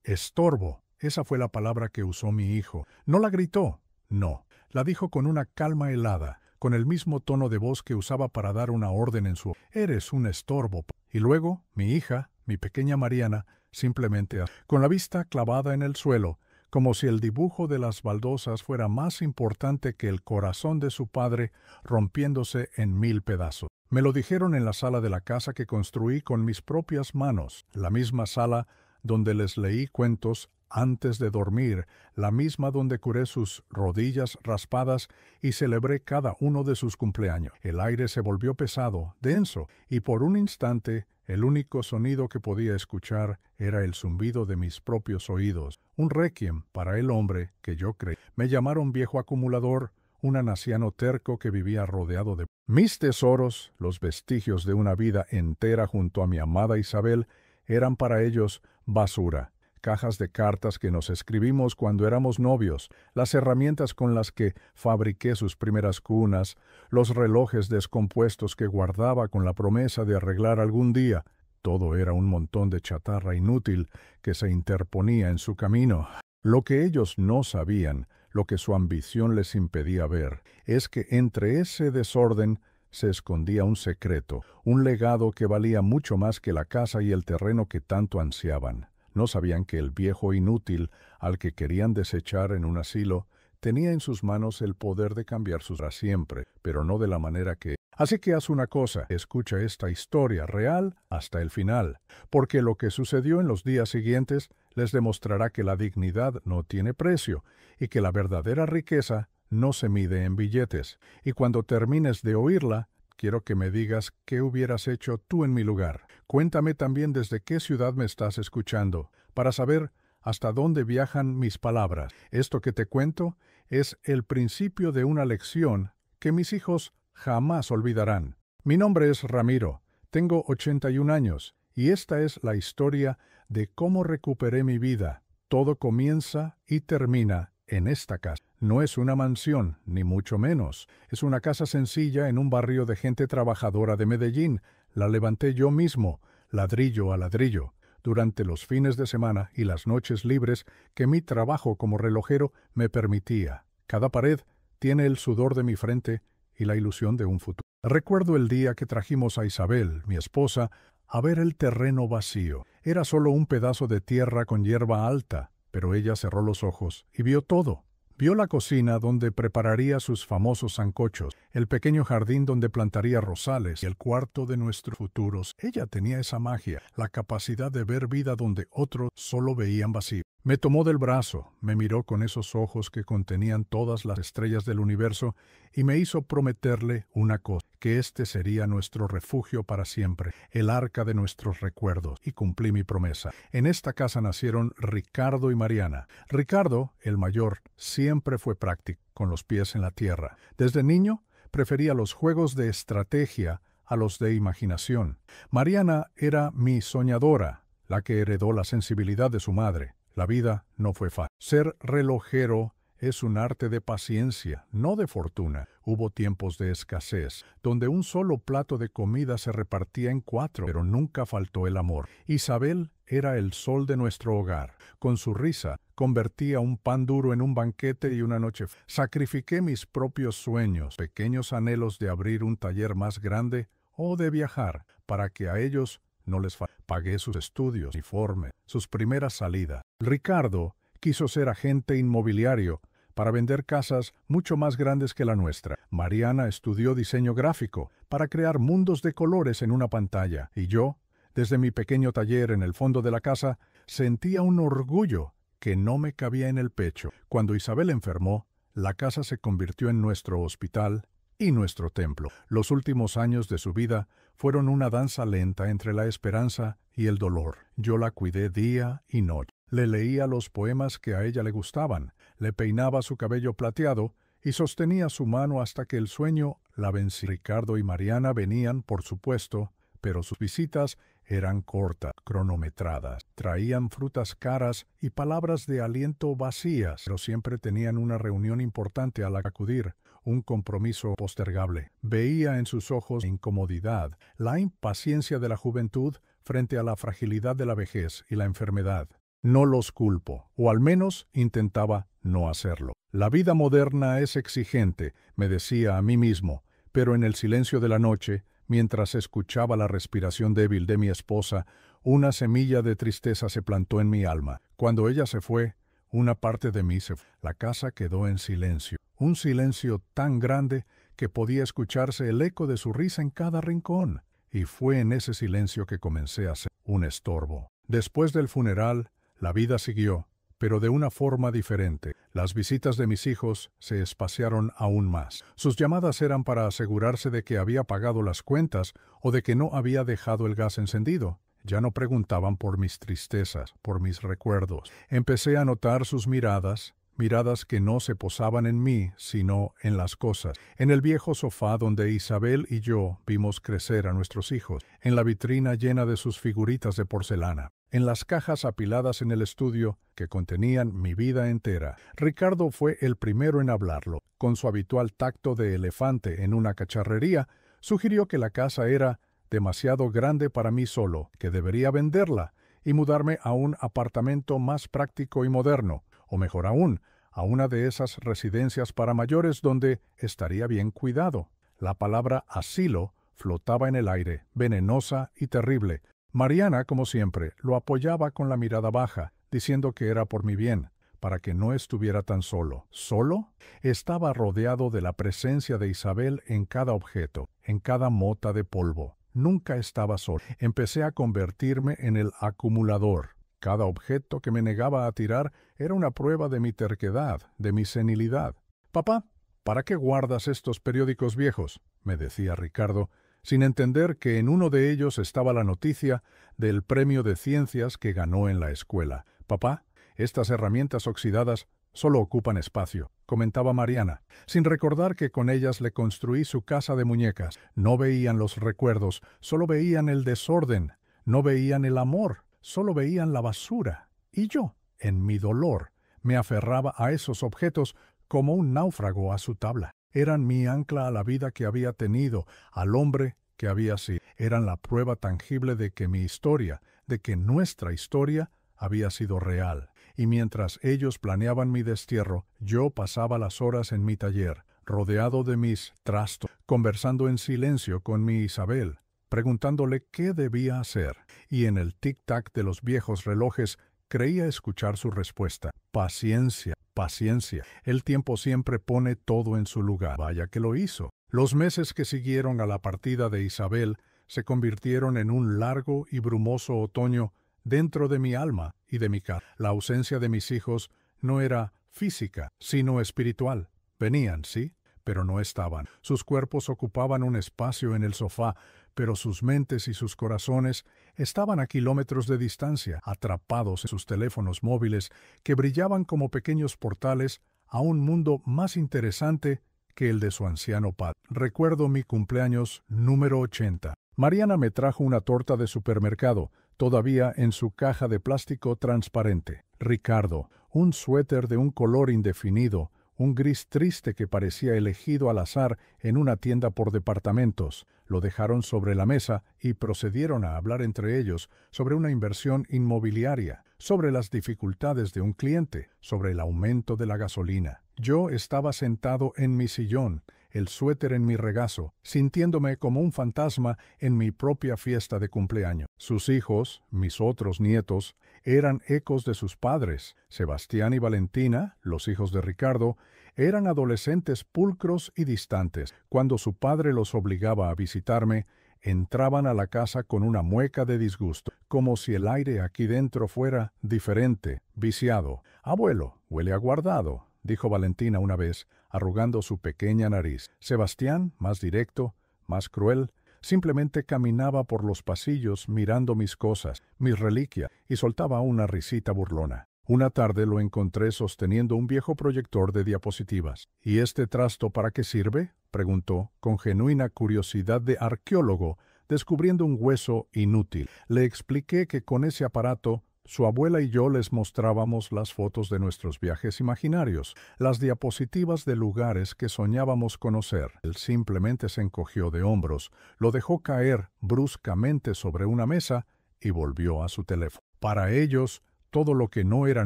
Estorbo. Esa fue la palabra que usó mi hijo. No la gritó. No. La dijo con una calma helada, con el mismo tono de voz que usaba para dar una orden en su... Eres un estorbo. Y luego, mi hija, mi pequeña Mariana, simplemente, con la vista clavada en el suelo, como si el dibujo de las baldosas fuera más importante que el corazón de su padre rompiéndose en 1000 pedazos. Me lo dijeron en la sala de la casa que construí con mis propias manos, la misma sala donde les leí cuentos antes de dormir, la misma donde curé sus rodillas raspadas y celebré cada uno de sus cumpleaños. El aire se volvió pesado, denso, y por un instante el único sonido que podía escuchar era el zumbido de mis propios oídos, un requiem para el hombre que yo creí. Me llamaron viejo acumulador, un anciano terco que vivía rodeado de mis tesoros, los vestigios de una vida entera junto a mi amada Isabel, eran para ellos basura. Cajas de cartas que nos escribimos cuando éramos novios, las herramientas con las que fabriqué sus primeras cunas, los relojes descompuestos que guardaba con la promesa de arreglar algún día. Todo era un montón de chatarra inútil que se interponía en su camino. Lo que ellos no sabían, lo que su ambición les impedía ver, es que entre ese desorden se escondía un secreto, un legado que valía mucho más que la casa y el terreno que tanto ansiaban. No sabían que el viejo inútil, al que querían desechar en un asilo, tenía en sus manos el poder de cambiar sus para siempre, pero no de la manera que... Así que haz una cosa, escucha esta historia real hasta el final, porque lo que sucedió en los días siguientes les demostrará que la dignidad no tiene precio y que la verdadera riqueza no se mide en billetes. Y cuando termines de oírla, quiero que me digas qué hubieras hecho tú en mi lugar. Cuéntame también desde qué ciudad me estás escuchando, para saber hasta dónde viajan mis palabras. Esto que te cuento es el principio de una lección que mis hijos jamás olvidarán. Mi nombre es Ramiro, tengo 81 años, y esta es la historia de cómo recuperé mi vida. Todo comienza y termina en esta casa. No es una mansión, ni mucho menos. Es una casa sencilla en un barrio de gente trabajadora de Medellín. La levanté yo mismo, ladrillo a ladrillo, durante los fines de semana y las noches libres que mi trabajo como relojero me permitía. Cada pared tiene el sudor de mi frente y la ilusión de un futuro. Recuerdo el día que trajimos a Isabel, mi esposa, a ver el terreno vacío. Era solo un pedazo de tierra con hierba alta, pero ella cerró los ojos y vio todo. Vio la cocina donde prepararía sus famosos sancochos, el pequeño jardín donde plantaría rosales y el cuarto de nuestros futuros. Ella tenía esa magia, la capacidad de ver vida donde otros solo veían vacío. Me tomó del brazo, me miró con esos ojos que contenían todas las estrellas del universo y me hizo prometerle una cosa, que este sería nuestro refugio para siempre, el arca de nuestros recuerdos, y cumplí mi promesa. En esta casa nacieron Ricardo y Mariana. Ricardo, el mayor, siempre fue práctico, con los pies en la tierra. Desde niño prefería los juegos de estrategia a los de imaginación. Mariana era mi soñadora, la que heredó la sensibilidad de su madre. La vida no fue fácil. Ser relojero es un arte de paciencia, no de fortuna. Hubo tiempos de escasez, donde un solo plato de comida se repartía en 4, pero nunca faltó el amor. Isabel era el sol de nuestro hogar. Con su risa, convertía un pan duro en un banquete y una noche. Sacrifiqué mis propios sueños, pequeños anhelos de abrir un taller más grande o de viajar, para que a ellos no les faltara. Pagué sus estudios, uniformes, sus primeras salidas. Ricardo quiso ser agente inmobiliario para vender casas mucho más grandes que la nuestra. Mariana estudió diseño gráfico para crear mundos de colores en una pantalla. Y yo, desde mi pequeño taller en el fondo de la casa, sentía un orgullo que no me cabía en el pecho. Cuando Isabel enfermó, la casa se convirtió en nuestro hospital y nuestro templo. Los últimos años de su vida fueron una danza lenta entre la esperanza y el dolor. Yo la cuidé día y noche. Le leía los poemas que a ella le gustaban, le peinaba su cabello plateado y sostenía su mano hasta que el sueño la venció. Ricardo y Mariana venían, por supuesto, pero sus visitas eran cortas, cronometradas. Traían frutas caras y palabras de aliento vacías, pero siempre tenían una reunión importante a la que acudir, un compromiso postergable. Veía en sus ojos la incomodidad, la impaciencia de la juventud frente a la fragilidad de la vejez y la enfermedad. No los culpo, o al menos intentaba no hacerlo. La vida moderna es exigente, me decía a mí mismo, pero en el silencio de la noche, mientras escuchaba la respiración débil de mi esposa, una semilla de tristeza se plantó en mi alma. Cuando ella se fue, una parte de mí se fue. La casa quedó en silencio, un silencio tan grande que podía escucharse el eco de su risa en cada rincón. Y fue en ese silencio que comencé a ser un estorbo. Después del funeral, la vida siguió, pero de una forma diferente. Las visitas de mis hijos se espaciaron aún más. Sus llamadas eran para asegurarse de que había pagado las cuentas o de que no había dejado el gas encendido. Ya no preguntaban por mis tristezas, por mis recuerdos. Empecé a notar sus miradas, miradas que no se posaban en mí, sino en las cosas. En el viejo sofá donde Isabel y yo vimos crecer a nuestros hijos, en la vitrina llena de sus figuritas de porcelana, en las cajas apiladas en el estudio que contenían mi vida entera. Ricardo fue el primero en hablarlo. Con su habitual tacto de elefante en una cacharrería, sugirió que la casa era demasiado grande para mí solo, que debería venderla y mudarme a un apartamento más práctico y moderno, o mejor aún, a una de esas residencias para mayores donde estaría bien cuidado. La palabra asilo flotaba en el aire, venenosa y terrible. Mariana, como siempre, lo apoyaba con la mirada baja, diciendo que era por mi bien, para que no estuviera tan solo. ¿Solo? Estaba rodeado de la presencia de Isabel en cada objeto, en cada mota de polvo. Nunca estaba solo. Empecé a convertirme en el acumulador. Cada objeto que me negaba a tirar era una prueba de mi terquedad, de mi senilidad. «Papá, ¿para qué guardas estos periódicos viejos?», me decía Ricardo, sin entender que en uno de ellos estaba la noticia del premio de ciencias que ganó en la escuela. «Papá, estas herramientas oxidadas solo ocupan espacio», comentaba Mariana, sin recordar que con ellas le construí su casa de muñecas. No veían los recuerdos, solo veían el desorden, no veían el amor, solo veían la basura. Y yo, en mi dolor, me aferraba a esos objetos como un náufrago a su tabla. Eran mi ancla a la vida que había tenido, al hombre que había sido. Eran la prueba tangible de que mi historia, de que nuestra historia, había sido real. Y mientras ellos planeaban mi destierro, yo pasaba las horas en mi taller, rodeado de mis trastos, conversando en silencio con mi Isabel, preguntándole qué debía hacer, y en el tic-tac de los viejos relojes creía escuchar su respuesta. «Paciencia, paciencia. El tiempo siempre pone todo en su lugar». Vaya que lo hizo. Los meses que siguieron a la partida de Isabel se convirtieron en un largo y brumoso otoño dentro de mi alma y de mi cara. La ausencia de mis hijos no era física, sino espiritual. Venían, sí, pero no estaban. Sus cuerpos ocupaban un espacio en el sofá, pero sus mentes y sus corazones estaban a kilómetros de distancia, atrapados en sus teléfonos móviles que brillaban como pequeños portales a un mundo más interesante que el de su anciano padre. Recuerdo mi cumpleaños número 80. Mariana me trajo una torta de supermercado, todavía en su caja de plástico transparente. Ricardo, un suéter de un color indefinido, un gris triste que parecía elegido al azar en una tienda por departamentos. Lo dejaron sobre la mesa y procedieron a hablar entre ellos sobre una inversión inmobiliaria, sobre las dificultades de un cliente, sobre el aumento de la gasolina. Yo estaba sentado en mi sillón, el suéter en mi regazo, sintiéndome como un fantasma en mi propia fiesta de cumpleaños. Sus hijos, mis otros nietos, eran ecos de sus padres. Sebastián y Valentina, los hijos de Ricardo, eran adolescentes pulcros y distantes. Cuando su padre los obligaba a visitarme, entraban a la casa con una mueca de disgusto, como si el aire aquí dentro fuera diferente, viciado. «Abuelo, huele a guardado», dijo Valentina una vez, arrugando su pequeña nariz. Sebastián, más directo, más cruel, simplemente caminaba por los pasillos mirando mis cosas, mis reliquias, y soltaba una risita burlona. Una tarde lo encontré sosteniendo un viejo proyector de diapositivas. «¿Y este trasto para qué sirve?», preguntó, con genuina curiosidad de arqueólogo, descubriendo un hueso inútil. Le expliqué que con ese aparato su abuela y yo les mostrábamos las fotos de nuestros viajes imaginarios, las diapositivas de lugares que soñábamos conocer. Él simplemente se encogió de hombros, lo dejó caer bruscamente sobre una mesa y volvió a su teléfono. Para ellos, Todo lo que no era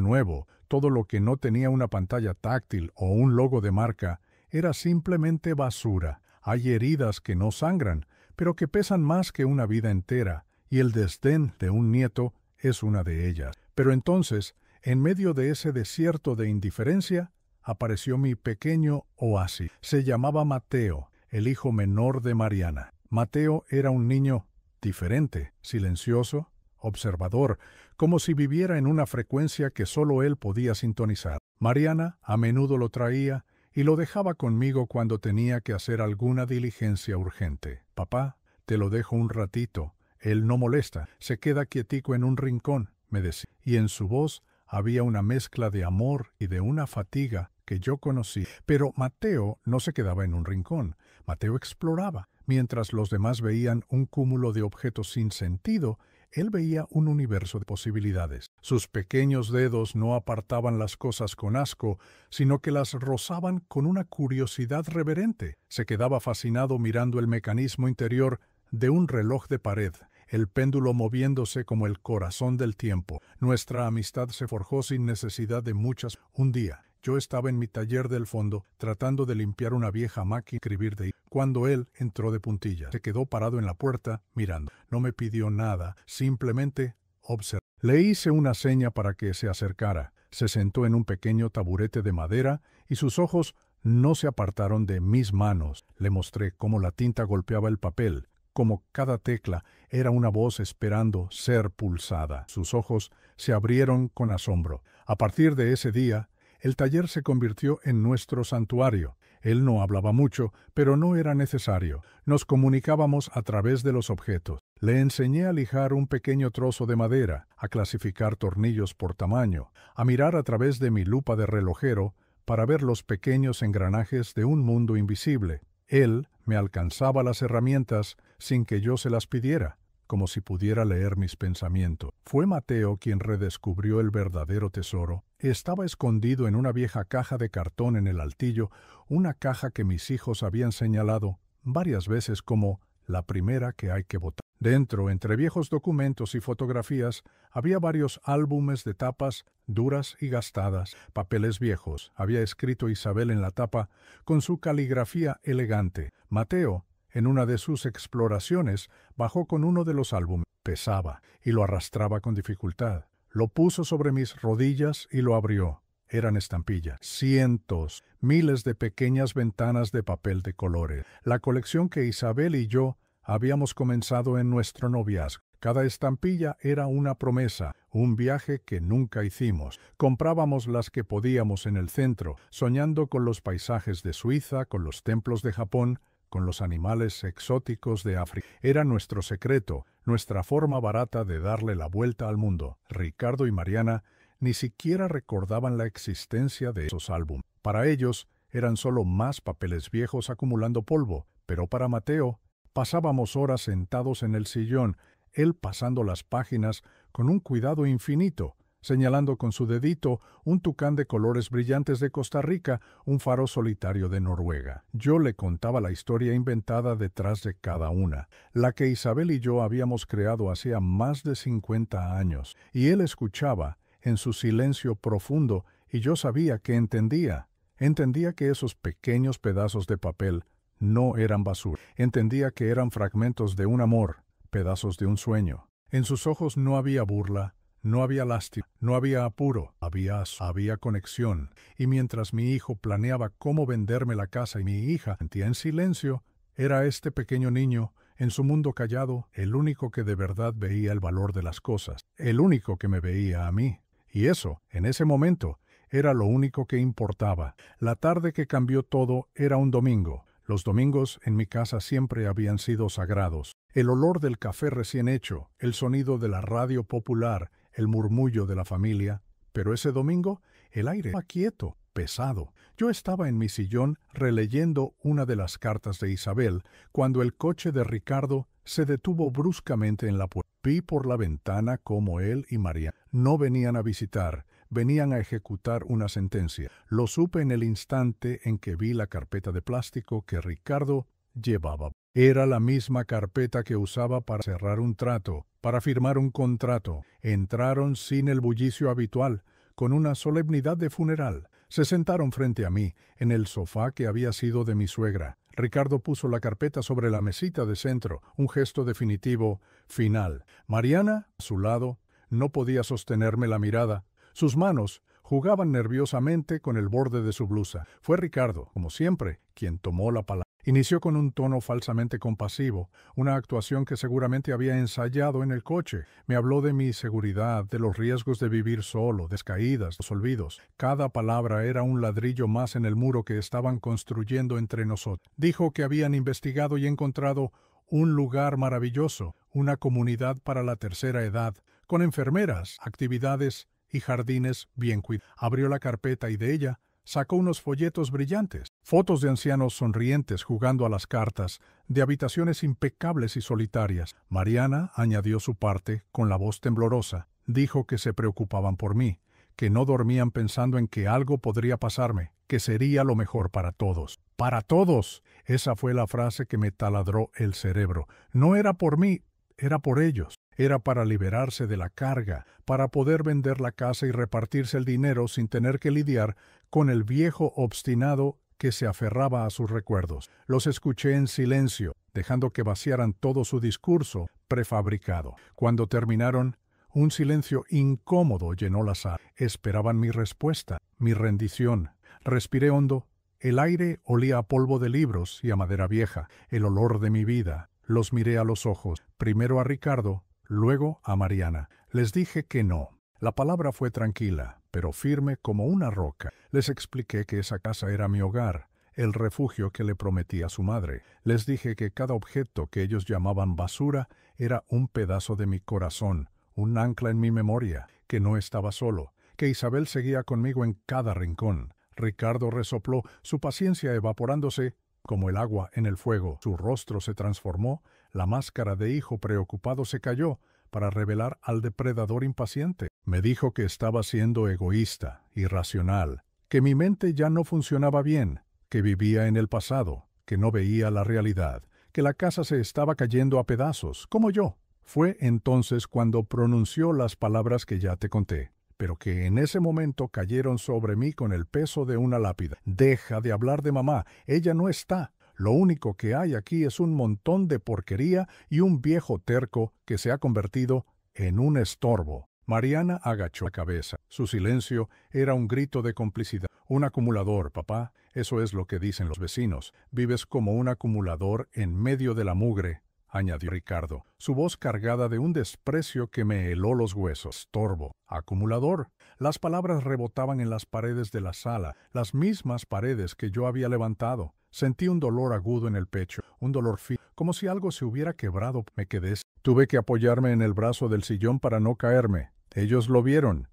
nuevo, todo lo que no tenía una pantalla táctil o un logo de marca, era simplemente basura. Hay heridas que no sangran, pero que pesan más que una vida entera, y el desdén de un nieto es una de ellas. Pero entonces, en medio de ese desierto de indiferencia, apareció mi pequeño oasis. Se llamaba Mateo, el hijo menor de Mariana. Mateo era un niño diferente, silencioso, observador, como si viviera en una frecuencia que solo él podía sintonizar. Mariana a menudo lo traía y lo dejaba conmigo cuando tenía que hacer alguna diligencia urgente. Papá, te lo dejo un ratito. Él no molesta, se queda quietico en un rincón, me decía. Y en su voz había una mezcla de amor y de una fatiga que yo conocí. Pero Mateo no se quedaba en un rincón. Mateo exploraba. Mientras los demás veían un cúmulo de objetos sin sentido, él veía un universo de posibilidades. Sus pequeños dedos no apartaban las cosas con asco, sino que las rozaban con una curiosidad reverente. Se quedaba fascinado mirando el mecanismo interior de un reloj de pared, el péndulo moviéndose como el corazón del tiempo. Nuestra amistad se forjó sin necesidad de muchas. Un día, yo estaba en mi taller del fondo, tratando de limpiar una vieja máquina de escribir cuando él entró de puntillas. Se quedó parado en la puerta, mirando. No me pidió nada, simplemente observó. Le hice una seña para que se acercara. Se sentó en un pequeño taburete de madera y sus ojos no se apartaron de mis manos. Le mostré cómo la tinta golpeaba el papel, como cada tecla era una voz esperando ser pulsada. Sus ojos se abrieron con asombro. A partir de ese día, el taller se convirtió en nuestro santuario. Él no hablaba mucho, pero no era necesario. Nos comunicábamos a través de los objetos. Le enseñé a lijar un pequeño trozo de madera, a clasificar tornillos por tamaño, a mirar a través de mi lupa de relojero para ver los pequeños engranajes de un mundo invisible. Él me alcanzaba las herramientas sin que yo se las pidiera, como si pudiera leer mis pensamientos. Fue Mateo quien redescubrió el verdadero tesoro. Estaba escondido en una vieja caja de cartón en el altillo, una caja que mis hijos habían señalado varias veces como la primera que hay que botar. Dentro, entre viejos documentos y fotografías, había varios álbumes de tapas duras y gastadas, papeles viejos. Había escrito Isabel en la tapa con su caligrafía elegante. Mateo, en una de sus exploraciones, bajó con uno de los álbumes. Pesaba y lo arrastraba con dificultad. Lo puso sobre mis rodillas y lo abrió. Eran estampillas. Cientos, miles de pequeñas ventanas de papel de colores. La colección que Isabel y yo habíamos comenzado en nuestro noviazgo. Cada estampilla era una promesa, un viaje que nunca hicimos. Comprábamos las que podíamos en el centro, soñando con los paisajes de Suiza, con los templos de Japón, con los animales exóticos de África. Era nuestro secreto, nuestra forma barata de darle la vuelta al mundo. Ricardo y Mariana ni siquiera recordaban la existencia de esos álbumes. Para ellos eran solo más papeles viejos acumulando polvo, pero para Mateo pasábamos horas sentados en el sillón, él pasando las páginas con un cuidado infinito, señalando con su dedito un tucán de colores brillantes de Costa Rica, un faro solitario de Noruega. Yo le contaba la historia inventada detrás de cada una, la que Isabel y yo habíamos creado hacía más de 50 años, y él escuchaba en su silencio profundo, y yo sabía que entendía. Entendía que esos pequeños pedazos de papel no eran basura. Entendía que eran fragmentos de un amor, pedazos de un sueño. En sus ojos no había burla, no había lástima, no había apuro, había conexión. Y mientras mi hijo planeaba cómo venderme la casa y mi hija sentía en silencio, era este pequeño niño, en su mundo callado, el único que de verdad veía el valor de las cosas, el único que me veía a mí. Y eso, en ese momento, era lo único que importaba. La tarde que cambió todo era un domingo. Los domingos en mi casa siempre habían sido sagrados. El olor del café recién hecho, el sonido de la radio popular, el murmullo de la familia. Pero ese domingo el aire estaba quieto, pesado. Yo estaba en mi sillón releyendo una de las cartas de Isabel cuando el coche de Ricardo se detuvo bruscamente en la puerta. Vi por la ventana cómo él y María no venían a visitar, venían a ejecutar una sentencia. Lo supe en el instante en que vi la carpeta de plástico que Ricardo llevaba. Era la misma carpeta que usaba para cerrar un trato, para firmar un contrato. Entraron sin el bullicio habitual, con una solemnidad de funeral. Se sentaron frente a mí, en el sofá que había sido de mi suegra. Ricardo puso la carpeta sobre la mesita de centro, un gesto definitivo, final. Mariana, a su lado, no podía sostenerme la mirada. Sus manos jugaban nerviosamente con el borde de su blusa. Fue Ricardo, como siempre, quien tomó la palabra. Inició con un tono falsamente compasivo, una actuación que seguramente había ensayado en el coche. Me habló de mi seguridad, de los riesgos de vivir solo, de caídas, los olvidos. Cada palabra era un ladrillo más en el muro que estaban construyendo entre nosotros. Dijo que habían investigado y encontrado un lugar maravilloso, una comunidad para la tercera edad, con enfermeras, actividades y jardines bien cuidados. Abrió la carpeta y de ella sacó unos folletos brillantes, fotos de ancianos sonrientes jugando a las cartas, de habitaciones impecables y solitarias. Mariana añadió su parte con la voz temblorosa. Dijo que se preocupaban por mí, que no dormían pensando en que algo podría pasarme, que sería lo mejor para todos. ¡Para todos! Esa fue la frase que me taladró el cerebro. No era por mí, era por ellos. Era para liberarse de la carga, para poder vender la casa y repartirse el dinero sin tener que lidiar con el viejo obstinado que se aferraba a sus recuerdos. Los escuché en silencio, dejando que vaciaran todo su discurso prefabricado. Cuando terminaron, un silencio incómodo llenó la sala. Esperaban mi respuesta, mi rendición. Respiré hondo. El aire olía a polvo de libros y a madera vieja, el olor de mi vida. Los miré a los ojos, primero a Ricardo, luego a Mariana. Les dije que no. La palabra fue tranquila, pero firme como una roca. Les expliqué que esa casa era mi hogar, el refugio que le prometí a su madre. Les dije que cada objeto que ellos llamaban basura era un pedazo de mi corazón, un ancla en mi memoria, que no estaba solo, que Isabel seguía conmigo en cada rincón. Ricardo resopló, su paciencia evaporándose como el agua en el fuego. Su rostro se transformó, la máscara de hijo preocupado se cayó, para revelar al depredador impaciente. Me dijo que estaba siendo egoísta, irracional, que mi mente ya no funcionaba bien, que vivía en el pasado, que no veía la realidad, que la casa se estaba cayendo a pedazos, como yo. Fue entonces cuando pronunció las palabras que ya te conté, pero que en ese momento cayeron sobre mí con el peso de una lápida. Deja de hablar de mamá, ella no está. Lo único que hay aquí es un montón de porquería y un viejo terco que se ha convertido en un estorbo. Mariana agachó la cabeza. Su silencio era un grito de complicidad. Un acumulador, papá, eso es lo que dicen los vecinos. Vives como un acumulador en medio de la mugre, añadió Ricardo, su voz cargada de un desprecio que me heló los huesos. Estorbo, acumulador. Las palabras rebotaban en las paredes de la sala, las mismas paredes que yo había levantado. Sentí un dolor agudo en el pecho, un dolor fino, como si algo se hubiera quebrado. Me quedé. Tuve que apoyarme en el brazo del sillón para no caerme. Ellos lo vieron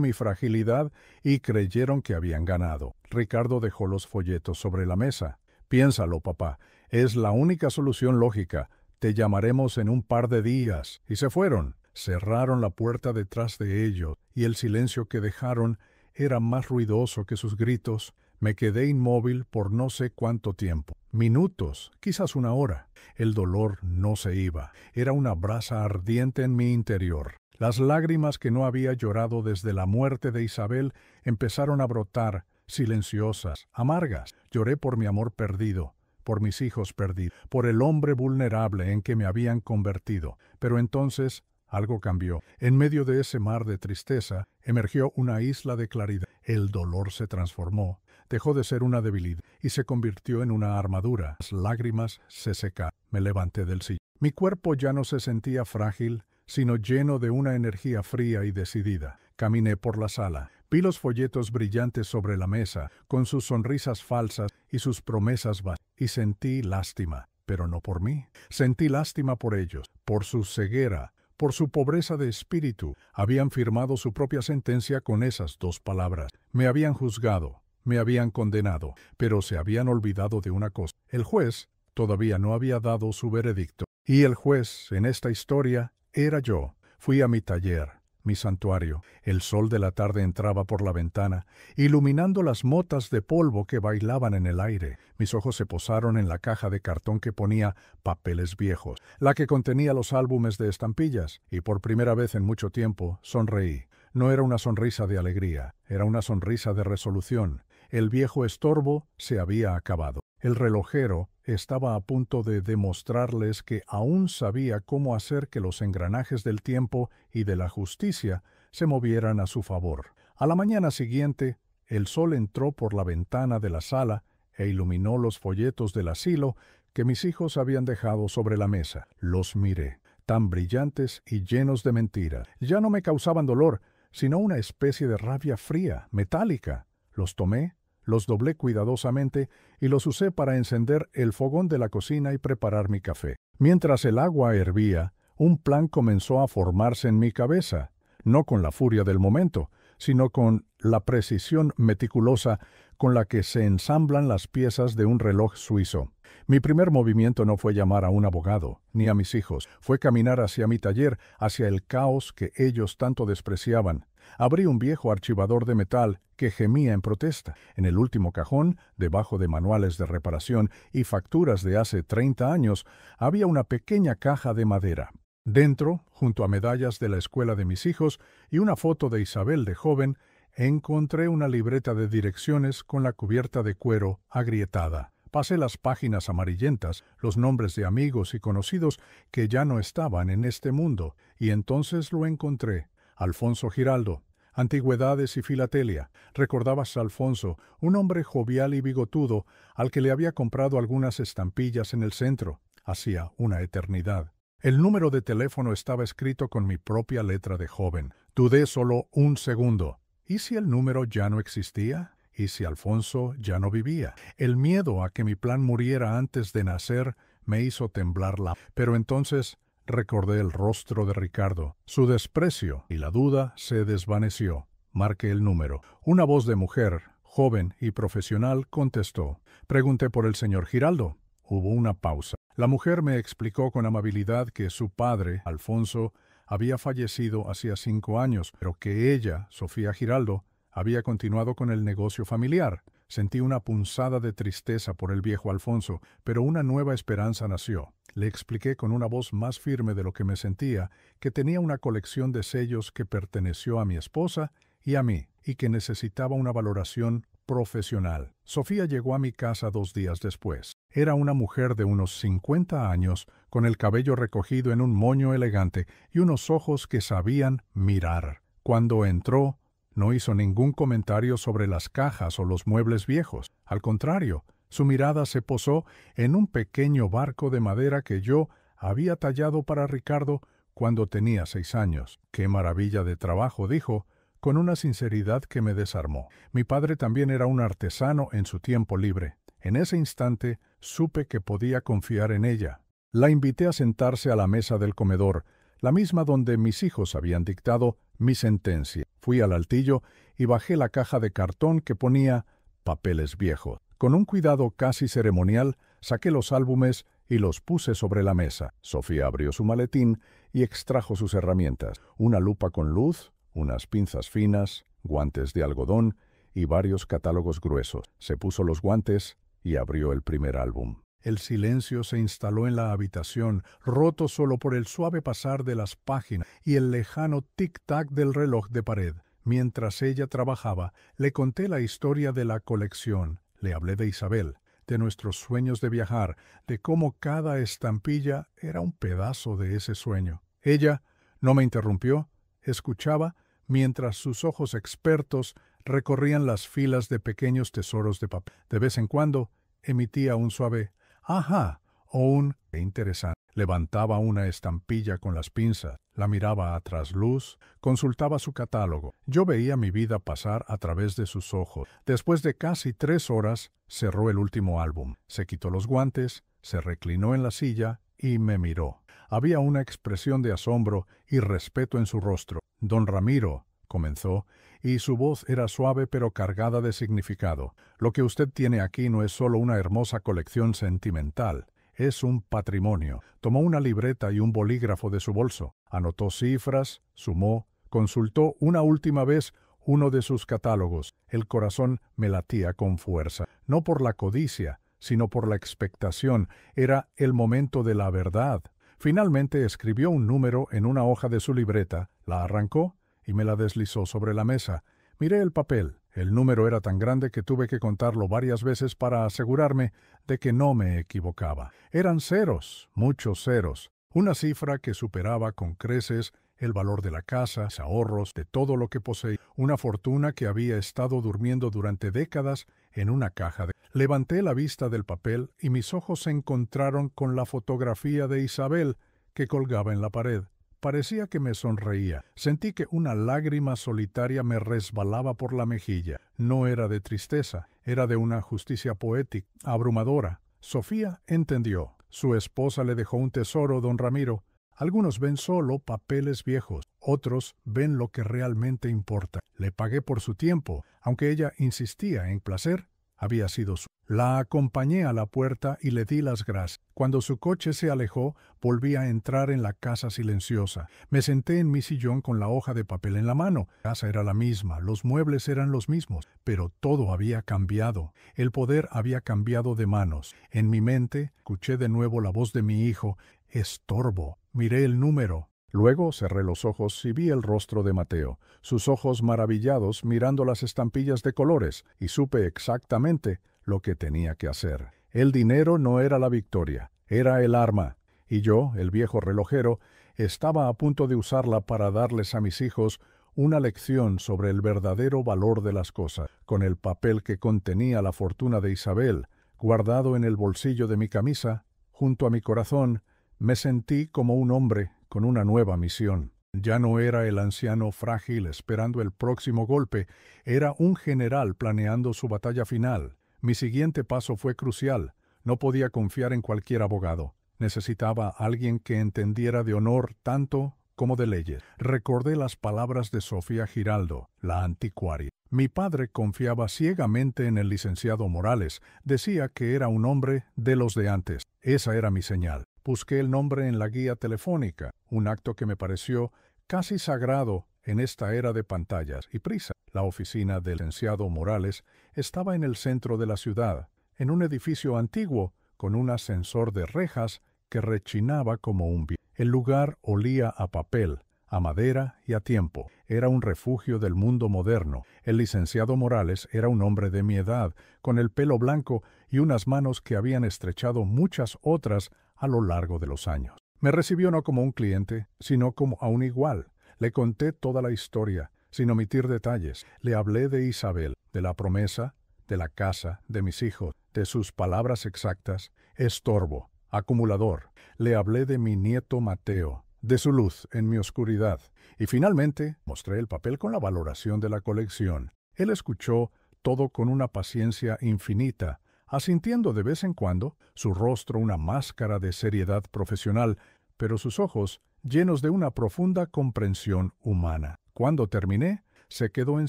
mi fragilidad y creyeron que habían ganado. Ricardo dejó los folletos sobre la mesa. Piénsalo, papá, es la única solución lógica. Te llamaremos en un par de días. Y se fueron. Cerraron la puerta detrás de ellos, y el silencio que dejaron era más ruidoso que sus gritos. Me quedé inmóvil por no sé cuánto tiempo. Minutos, quizás una hora. El dolor no se iba. Era una brasa ardiente en mi interior. Las lágrimas que no había llorado desde la muerte de Isabel empezaron a brotar, silenciosas, amargas. Lloré por mi amor perdido, por mis hijos perdidos, por el hombre vulnerable en que me habían convertido. Pero entonces algo cambió. En medio de ese mar de tristeza emergió una isla de claridad. El dolor se transformó. Dejó de ser una debilidad y se convirtió en una armadura. Las lágrimas se secaron. Me levanté del sillón. Mi cuerpo ya no se sentía frágil, sino lleno de una energía fría y decidida. Caminé por la sala. Vi los folletos brillantes sobre la mesa, con sus sonrisas falsas y sus promesas vacías, y sentí lástima, pero no por mí. Sentí lástima por ellos, por su ceguera, por su pobreza de espíritu. Habían firmado su propia sentencia con esas dos palabras. Me habían juzgado. Me habían condenado, pero se habían olvidado de una cosa. El juez todavía no había dado su veredicto. Y el juez, en esta historia, era yo. Fui a mi taller. mi santuario. El sol de la tarde entraba por la ventana, iluminando las motas de polvo que bailaban en el aire. Mis ojos se posaron en la caja de cartón que ponía papeles viejos, la que contenía los álbumes de estampillas, y por primera vez en mucho tiempo sonreí. No era una sonrisa de alegría, era una sonrisa de resolución. El viejo estorbo se había acabado. El relojero estaba a punto de demostrarles que aún sabía cómo hacer que los engranajes del tiempo y de la justicia se movieran a su favor. A la mañana siguiente, el sol entró por la ventana de la sala e iluminó los folletos del asilo que mis hijos habían dejado sobre la mesa. Los miré, tan brillantes y llenos de mentiras. Ya no me causaban dolor, sino una especie de rabia fría, metálica. Los tomé, los doblé cuidadosamente y los usé para encender el fogón de la cocina y preparar mi café. Mientras el agua hervía, un plan comenzó a formarse en mi cabeza, no con la furia del momento, sino con la precisión meticulosa con la que se ensamblan las piezas de un reloj suizo. Mi primer movimiento no fue llamar a un abogado, ni a mis hijos, fue caminar hacia mi taller, hacia el caos que ellos tanto despreciaban. Abrí un viejo archivador de metal que gemía en protesta. En el último cajón, debajo de manuales de reparación y facturas de hace 30 años, había una pequeña caja de madera. Dentro, junto a medallas de la escuela de mis hijos y una foto de Isabel de joven, encontré una libreta de direcciones con la cubierta de cuero agrietada. Pasé las páginas amarillentas, los nombres de amigos y conocidos que ya no estaban en este mundo, y entonces lo encontré. Alfonso Giraldo. Antigüedades y filatelia. Recordabas a Alfonso, un hombre jovial y bigotudo, al que le había comprado algunas estampillas en el centro. Hacía una eternidad. El número de teléfono estaba escrito con mi propia letra de joven. Dudé solo un segundo. ¿Y si el número ya no existía? ¿Y si Alfonso ya no vivía? El miedo a que mi plan muriera antes de nacer me hizo temblar Pero entonces recordé el rostro de Ricardo, su desprecio, y la duda se desvaneció. Marqué el número. Una voz de mujer, joven y profesional, contestó. Pregunté por el señor Giraldo. Hubo una pausa. La mujer me explicó con amabilidad que su padre, Alfonso, había fallecido hacía 5 años, pero que ella, Sofía Giraldo, había continuado con el negocio familiar. Sentí una punzada de tristeza por el viejo Alfonso, pero una nueva esperanza nació. Le expliqué con una voz más firme de lo que me sentía que tenía una colección de sellos que perteneció a mi esposa y a mí, y que necesitaba una valoración profesional. Sofía llegó a mi casa 2 días después. Era una mujer de unos 50 años, con el cabello recogido en un moño elegante y unos ojos que sabían mirar. Cuando entró, no hizo ningún comentario sobre las cajas o los muebles viejos. Al contrario, su mirada se posó en un pequeño barco de madera que yo había tallado para Ricardo cuando tenía 6 años. ¡Qué maravilla de trabajo!, dijo, con una sinceridad que me desarmó. Mi padre también era un artesano en su tiempo libre. En ese instante supe que podía confiar en ella. La invité a sentarse a la mesa del comedor, la misma donde mis hijos habían dictado mi sentencia. Fui al altillo y bajé la caja de cartón que ponía papeles viejos. Con un cuidado casi ceremonial, saqué los álbumes y los puse sobre la mesa. Sofía abrió su maletín y extrajo sus herramientas: una lupa con luz, unas pinzas finas, guantes de algodón y varios catálogos gruesos. Se puso los guantes y abrió el primer álbum. El silencio se instaló en la habitación, roto solo por el suave pasar de las páginas y el lejano tic-tac del reloj de pared. Mientras ella trabajaba, le conté la historia de la colección. Le hablé de Isabel, de nuestros sueños de viajar, de cómo cada estampilla era un pedazo de ese sueño. Ella no me interrumpió, escuchaba, mientras sus ojos expertos recorrían las filas de pequeños tesoros de papel. De vez en cuando emitía un suave «ajá» o un «qué interesante». Levantaba una estampilla con las pinzas, la miraba a trasluz, consultaba su catálogo. Yo veía mi vida pasar a través de sus ojos. Después de casi 3 horas, cerró el último álbum. Se quitó los guantes, se reclinó en la silla y me miró. Había una expresión de asombro y respeto en su rostro. «Don Ramiro», comenzó, y su voz era suave pero cargada de significado. «Lo que usted tiene aquí no es solo una hermosa colección sentimental. Es un patrimonio». Tomó una libreta y un bolígrafo de su bolso. Anotó cifras, sumó, Consultó una última vez uno de sus catálogos. El corazón me latía con fuerza, no por la codicia, sino por la expectación. Era el momento de la verdad. Finalmente escribió un número en una hoja de su libreta, la arrancó y me la deslizó sobre la mesa. Miré el papel. El número era tan grande que tuve que contarlo varias veces para asegurarme de que no me equivocaba. Eran ceros, muchos ceros, una cifra que superaba con creces el valor de la casa, ahorros, de todo lo que poseía, una fortuna que había estado durmiendo durante décadas en una caja de... Levanté la vista del papel y mis ojos se encontraron con la fotografía de Isabel que colgaba en la pared. Parecía que me sonreía. Sentí que una lágrima solitaria me resbalaba por la mejilla. No era de tristeza, era de una justicia poética, abrumadora. Sofía entendió. Su esposa le dejó un tesoro, don Ramiro. Algunos ven solo papeles viejos, otros ven lo que realmente importa. Le pagué por su tiempo, aunque ella insistía en placer. Había sido su. La acompañé a la puerta y le di las gracias. Cuando su coche se alejó, volví a entrar en la casa silenciosa. Me senté en mi sillón con la hoja de papel en la mano. La casa era la misma, los muebles eran los mismos, pero todo había cambiado. El poder había cambiado de manos. En mi mente, escuché de nuevo la voz de mi hijo. Estorbo. Miré el número. Luego cerré los ojos y vi el rostro de Mateo, sus ojos maravillados mirando las estampillas de colores, y supe exactamente lo que tenía que hacer. El dinero no era la victoria, era el arma, y yo, el viejo relojero, estaba a punto de usarla para darles a mis hijos una lección sobre el verdadero valor de las cosas. Con el papel que contenía la fortuna de Isabel, guardado en el bolsillo de mi camisa, junto a mi corazón, me sentí como un hombre con una nueva misión. Ya no era el anciano frágil esperando el próximo golpe, era un general planeando su batalla final. Mi siguiente paso fue crucial. No podía confiar en cualquier abogado. Necesitaba a alguien que entendiera de honor tanto como de leyes. Recordé las palabras de Sofía Giraldo, la anticuaria. Mi padre confiaba ciegamente en el licenciado Morales. Decía que era un hombre de los de antes. Esa era mi señal. Busqué el nombre en la guía telefónica, un acto que me pareció casi sagrado en esta era de pantallas y prisa. La oficina del licenciado Morales estaba en el centro de la ciudad, en un edificio antiguo con un ascensor de rejas que rechinaba como un viento. El lugar olía a papel, a madera y a tiempo. Era un refugio del mundo moderno. El licenciado Morales era un hombre de mi edad, con el pelo blanco y unas manos que habían estrechado muchas otras a lo largo de los años. Me recibió no como un cliente, sino como a un igual. Le conté toda la historia, sin omitir detalles. Le hablé de Isabel, de la promesa, de la casa, de mis hijos, de sus palabras exactas, estorbo, acumulador. Le hablé de mi nieto Mateo, de su luz en mi oscuridad. Y finalmente mostré el papel con la valoración de la colección. Él escuchó todo con una paciencia infinita, asintiendo de vez en cuando, su rostro una máscara de seriedad profesional, pero sus ojos llenos de una profunda comprensión humana. Cuando terminé, se quedó en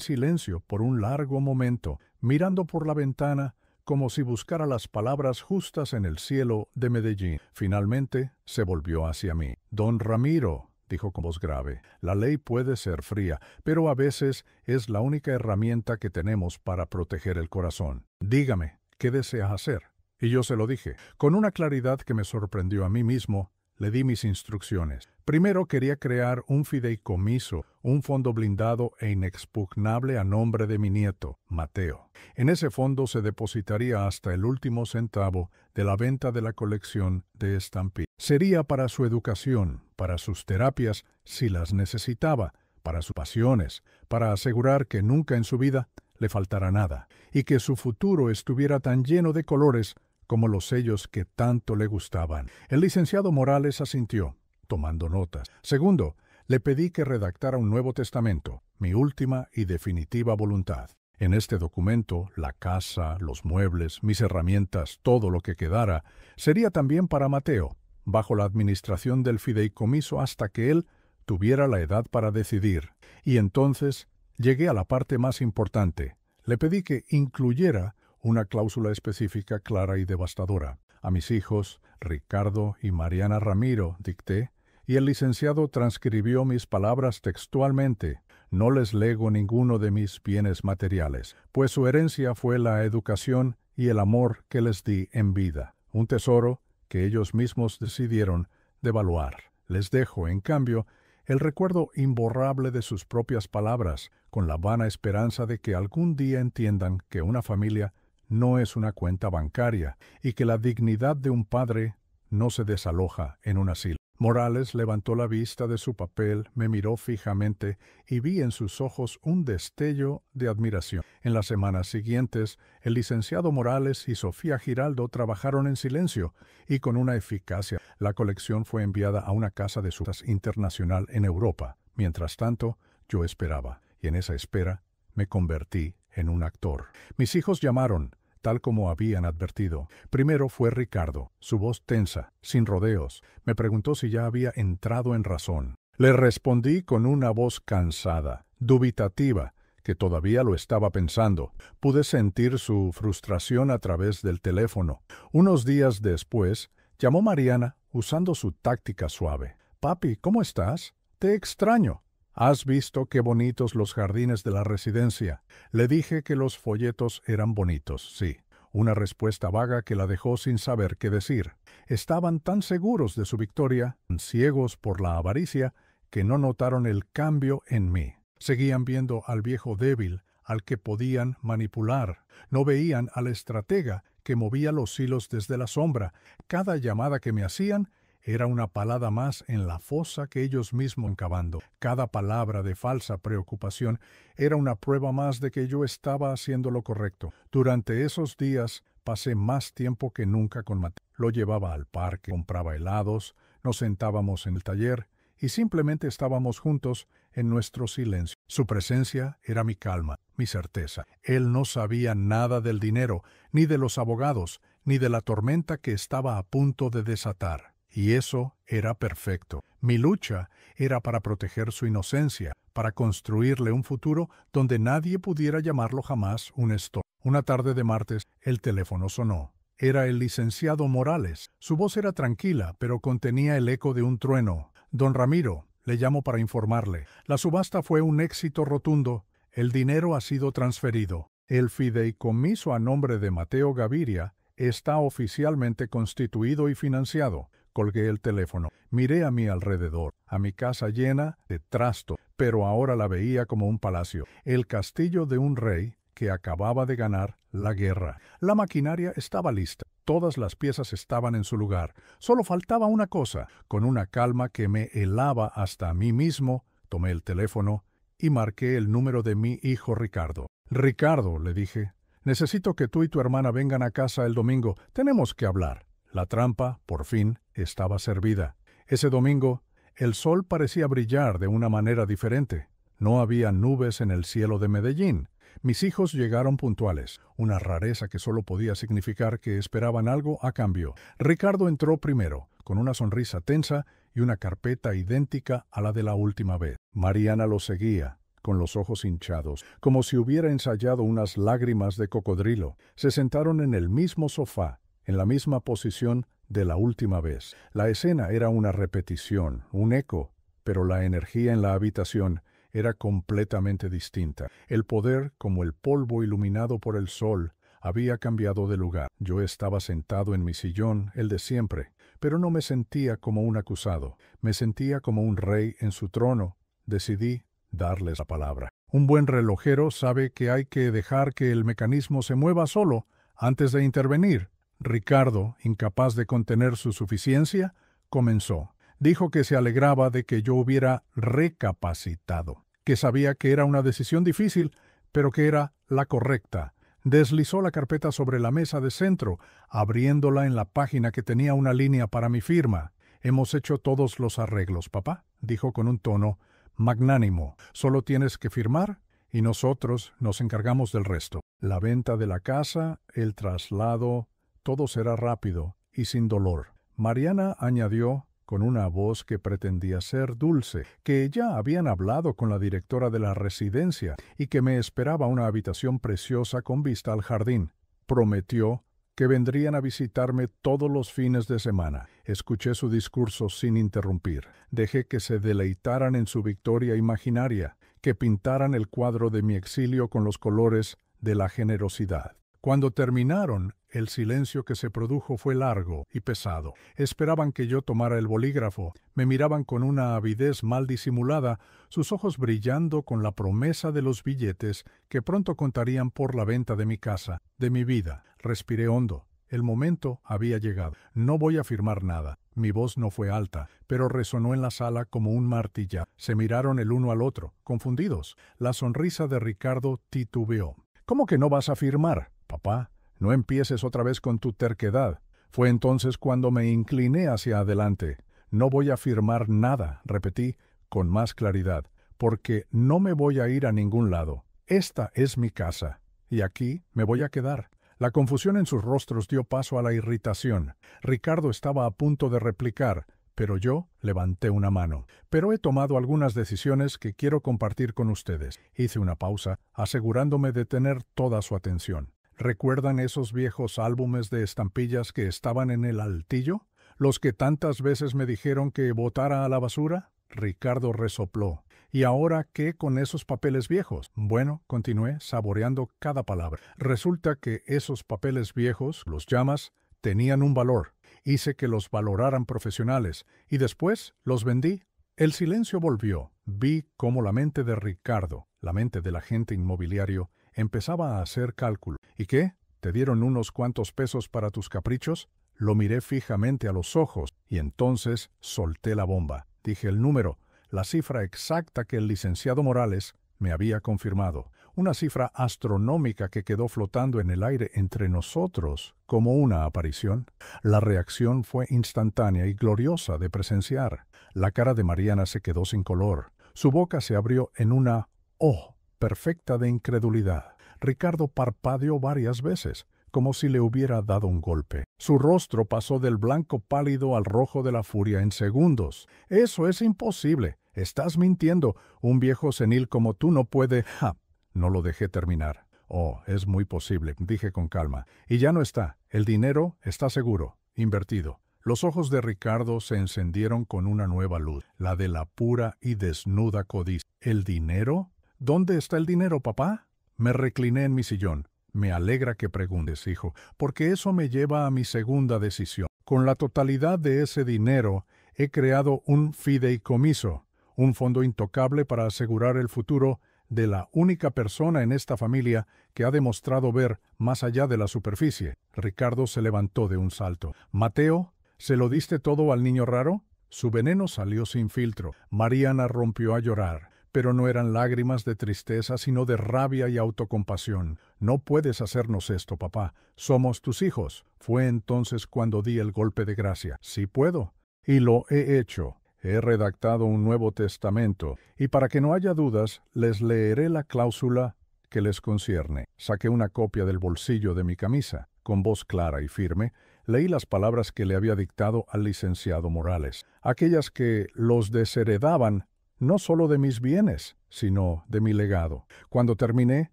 silencio por un largo momento, mirando por la ventana como si buscara las palabras justas en el cielo de Medellín. Finalmente se volvió hacia mí. «Don Ramiro», dijo con voz grave, «la ley puede ser fría, pero a veces es la única herramienta que tenemos para proteger el corazón. Dígame, ¿qué deseas hacer?». Y yo se lo dije. Con una claridad que me sorprendió a mí mismo, le di mis instrucciones. Primero quería crear un fideicomiso, un fondo blindado e inexpugnable a nombre de mi nieto, Mateo. En ese fondo se depositaría hasta el último centavo de la venta de la colección de estampillas. Sería para su educación, para sus terapias, si las necesitaba, para sus pasiones, para asegurar que nunca en su vida le faltara nada, y que su futuro estuviera tan lleno de colores como los sellos que tanto le gustaban. El licenciado Morales asintió, tomando notas. Segundo, le pedí que redactara un nuevo testamento, mi última y definitiva voluntad. En este documento, la casa, los muebles, mis herramientas, todo lo que quedara, sería también para Mateo, bajo la administración del fideicomiso hasta que él tuviera la edad para decidir. Y entonces llegué a la parte más importante. Le pedí que incluyera una cláusula específica clara y devastadora. A mis hijos, Ricardo y Mariana Ramiro, dicté, y el licenciado transcribió mis palabras textualmente. No les lego ninguno de mis bienes materiales, pues su herencia fue la educación y el amor que les di en vida, un tesoro que ellos mismos decidieron devaluar. Les dejo, en cambio, el recuerdo imborrable de sus propias palabras, con la vana esperanza de que algún día entiendan que una familia no es una cuenta bancaria y que la dignidad de un padre no se desaloja en un asilo. Morales levantó la vista de su papel, me miró fijamente y vi en sus ojos un destello de admiración. En las semanas siguientes, el licenciado Morales y Sofía Giraldo trabajaron en silencio y con una eficacia. La colección fue enviada a una casa de subastas internacional en Europa. Mientras tanto, yo esperaba, y en esa espera me convertí en un actor. Mis hijos llamaron, tal como habían advertido. Primero fue Ricardo, su voz tensa, sin rodeos. Me preguntó si ya había entrado en razón. Le respondí con una voz cansada, dubitativa, que todavía lo estaba pensando. Pude sentir su frustración a través del teléfono. Unos días después, llamó Mariana usando su táctica suave. «Papi, ¿cómo estás? Te extraño. ¿Has visto qué bonitos los jardines de la residencia?» Le dije que los folletos eran bonitos, sí. Una respuesta vaga que la dejó sin saber qué decir. Estaban tan seguros de su victoria, ciegos por la avaricia, que no notaron el cambio en mí. Seguían viendo al viejo débil, al que podían manipular. No veían al estratega que movía los hilos desde la sombra. Cada llamada que me hacían era una palada más en la fosa que ellos mismos cavando. Cada palabra de falsa preocupación era una prueba más de que yo estaba haciendo lo correcto. Durante esos días pasé más tiempo que nunca con Mateo. Lo llevaba al parque, compraba helados, nos sentábamos en el taller y simplemente estábamos juntos en nuestro silencio. Su presencia era mi calma, mi certeza. Él no sabía nada del dinero, ni de los abogados, ni de la tormenta que estaba a punto de desatar. Y eso era perfecto. Mi lucha era para proteger su inocencia, para construirle un futuro donde nadie pudiera llamarlo jamás un estorbo. Una tarde de martes, el teléfono sonó. Era el licenciado Morales. Su voz era tranquila, pero contenía el eco de un trueno. «Don Ramiro, le llamo para informarle. La subasta fue un éxito rotundo. El dinero ha sido transferido. El fideicomiso a nombre de Mateo Gaviria está oficialmente constituido y financiado». Colgué el teléfono. Miré a mi alrededor, a mi casa llena de trasto, pero ahora la veía como un palacio, el castillo de un rey que acababa de ganar la guerra. La maquinaria estaba lista, todas las piezas estaban en su lugar. Solo faltaba una cosa. Con una calma que me helaba hasta a mí mismo, tomé el teléfono y marqué el número de mi hijo Ricardo. «Ricardo», le dije, «necesito que tú y tu hermana vengan a casa el domingo. Tenemos que hablar». La trampa, por fin, estaba servida. Ese domingo, el sol parecía brillar de una manera diferente. No había nubes en el cielo de Medellín. Mis hijos llegaron puntuales, una rareza que solo podía significar que esperaban algo a cambio. Ricardo entró primero, con una sonrisa tensa y una carpeta idéntica a la de la última vez. Mariana lo seguía, con los ojos hinchados, como si hubiera ensayado unas lágrimas de cocodrilo. Se sentaron en el mismo sofá, en la misma posición de la última vez. La escena era una repetición, un eco, pero la energía en la habitación era completamente distinta. El poder, como el polvo iluminado por el sol, había cambiado de lugar. Yo estaba sentado en mi sillón, el de siempre, pero no me sentía como un acusado. Me sentía como un rey en su trono. Decidí darles la palabra. Un buen relojero sabe que hay que dejar que el mecanismo se mueva solo antes de intervenir. Ricardo, incapaz de contener su suficiencia, comenzó. Dijo que se alegraba de que yo hubiera recapacitado, que sabía que era una decisión difícil, pero que era la correcta. Deslizó la carpeta sobre la mesa de centro, abriéndola en la página que tenía una línea para mi firma. «Hemos hecho todos los arreglos, papá», dijo con un tono magnánimo. «Solo tienes que firmar y nosotros nos encargamos del resto. La venta de la casa, el traslado, todo será rápido y sin dolor». Mariana añadió, con una voz que pretendía ser dulce, que ya habían hablado con la directora de la residencia y que me esperaba una habitación preciosa con vista al jardín. Prometió que vendrían a visitarme todos los fines de semana. Escuché su discurso sin interrumpir. Dejé que se deleitaran en su victoria imaginaria, que pintaran el cuadro de mi exilio con los colores de la generosidad. Cuando terminaron, el silencio que se produjo fue largo y pesado. Esperaban que yo tomara el bolígrafo. Me miraban con una avidez mal disimulada, sus ojos brillando con la promesa de los billetes que pronto contarían por la venta de mi casa, de mi vida. Respiré hondo. El momento había llegado. No voy a firmar nada. Mi voz no fue alta, pero resonó en la sala como un martillazo. Se miraron el uno al otro, confundidos. La sonrisa de Ricardo titubeó. ¿Cómo que no vas a firmar, papá? No empieces otra vez con tu terquedad. Fue entonces cuando me incliné hacia adelante. No voy a firmar nada, repetí con más claridad, porque no me voy a ir a ningún lado. Esta es mi casa, y aquí me voy a quedar. La confusión en sus rostros dio paso a la irritación. Ricardo estaba a punto de replicar, pero yo levanté una mano. Pero he tomado algunas decisiones que quiero compartir con ustedes. Hice una pausa, asegurándome de tener toda su atención. ¿Recuerdan esos viejos álbumes de estampillas que estaban en el altillo? ¿Los que tantas veces me dijeron que botara a la basura? Ricardo resopló. ¿Y ahora qué con esos papeles viejos? Bueno, continué, saboreando cada palabra. Resulta que esos papeles viejos, los llamas, tenían un valor. Hice que los valoraran profesionales, y después los vendí. El silencio volvió. Vi cómo la mente de Ricardo, la mente del agente inmobiliario, empezaba a hacer cálculo. ¿Y qué? ¿Te dieron unos cuantos pesos para tus caprichos? Lo miré fijamente a los ojos, y entonces solté la bomba. Dije el número, la cifra exacta que el licenciado Morales me había confirmado. Una cifra astronómica que quedó flotando en el aire entre nosotros como una aparición. La reacción fue instantánea y gloriosa de presenciar. La cara de Mariana se quedó sin color. Su boca se abrió en una «oh» perfecta de incredulidad. Ricardo parpadeó varias veces, como si le hubiera dado un golpe. Su rostro pasó del blanco pálido al rojo de la furia en segundos. «Eso es imposible. Estás mintiendo. Un viejo senil como tú no puede...» ¡Ja! No lo dejé terminar. «Oh, es muy posible», dije con calma. «Y ya no está. El dinero está seguro, invertido». Los ojos de Ricardo se encendieron con una nueva luz, la de la pura y desnuda codicia. ¿El dinero? ¿Dónde está el dinero, papá? Me recliné en mi sillón. Me alegra que preguntes, hijo, porque eso me lleva a mi segunda decisión. Con la totalidad de ese dinero he creado un fideicomiso, un fondo intocable para asegurar el futuro de la única persona en esta familia que ha demostrado ver más allá de la superficie. Ricardo se levantó de un salto. «Mateo, ¿se lo diste todo al niño raro?» Su veneno salió sin filtro. Mariana rompió a llorar, pero no eran lágrimas de tristeza, sino de rabia y autocompasión. «No puedes hacernos esto, papá. Somos tus hijos». Fue entonces cuando di el golpe de gracia. «Sí puedo. Y lo he hecho. He redactado un nuevo testamento, y para que no haya dudas, les leeré la cláusula que les concierne». Saqué una copia del bolsillo de mi camisa. Con voz clara y firme, leí las palabras que le había dictado al licenciado Morales, aquellas que los desheredaban no solo de mis bienes, sino de mi legado. Cuando terminé,